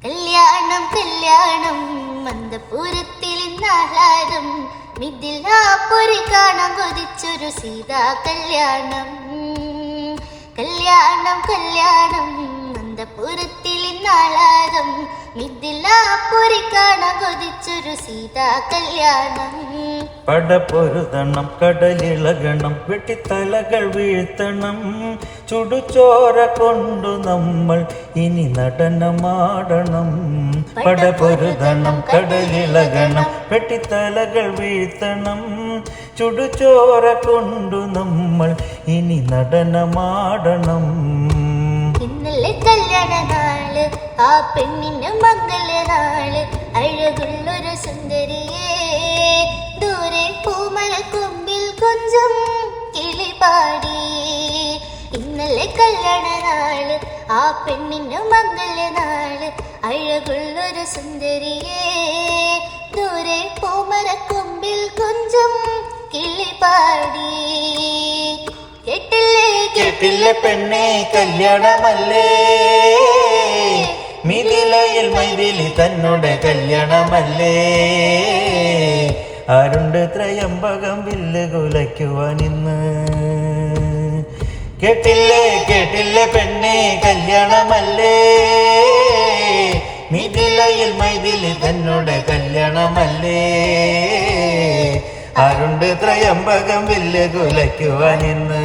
കല്യാണം കല്യാണം മന്ദപുരത്തിൽ നാളാരം മിഥിലാപുരി കാണാൻ കൊതിച്ചൊരു സീതാ കല്യാണം. കല്യാണം കല്യാണം മന്ദപുരത്തിൽ നാളാരം മിഥിലാപുരി കാണാൻ കൊതിച്ചൊരു സീതാ കല്യാണം. പടപൊരുതണം കടലിളകണം വെട്ടിത്തലകൾ വീഴ്ത്തണം ചുടുചോര കൊണ്ടു നമ്മൾ ഇനി നടനമാടണം. പടപൊരുതണം കടലിളകണം വെട്ടിത്തലകൾ വീഴ്ത്തണം ചുടുചോര കൊണ്ടു നമ്മൾ ഇനി നടനമാടണം. ഇന്നലെ കല്യാണ നാള് ആ പെണ്ണിന്റെ മംഗളനാള് അഴകുള്ളൊരു സുന്ദരിയേ ദൂരെ പൂമല കൊമ്പിൽ കൊഞ്ചം കിളിപാടി. ഇന്നലെ കല്യാണ നാള് ആ പെണ്ണിന്റെ മംഗളനാള് അഴകുള്ളൊരു സുന്ദരിയേ ദൂരെ പൂമല കൊമ്പിൽ കൊഞ്ചം കിളിപാടി. കേട്ടില്ലേ കേട്ടില്ല പെണ്ണേ കല്യാണമല്ലേ മിഥിലയിൽ മൈഥിലി തന്നോടെ കല്യാണമല്ലേ. ആരുണ്ട് ത്രയംബകം വില്ല് കുലയ്ക്കുവാൻ ഇന്ന്. കേട്ടില്ലേ കേട്ടില്ല പെണ്ണേ കല്യാണമല്ലേ മിഥിലയിൽ മൈഥിലി തന്നോടെ കല്യാണമല്ലേ. ആരുണ്ട് ത്രയംബകം വില്ല് കുലയ്ക്കുവാൻ ഇന്ന്.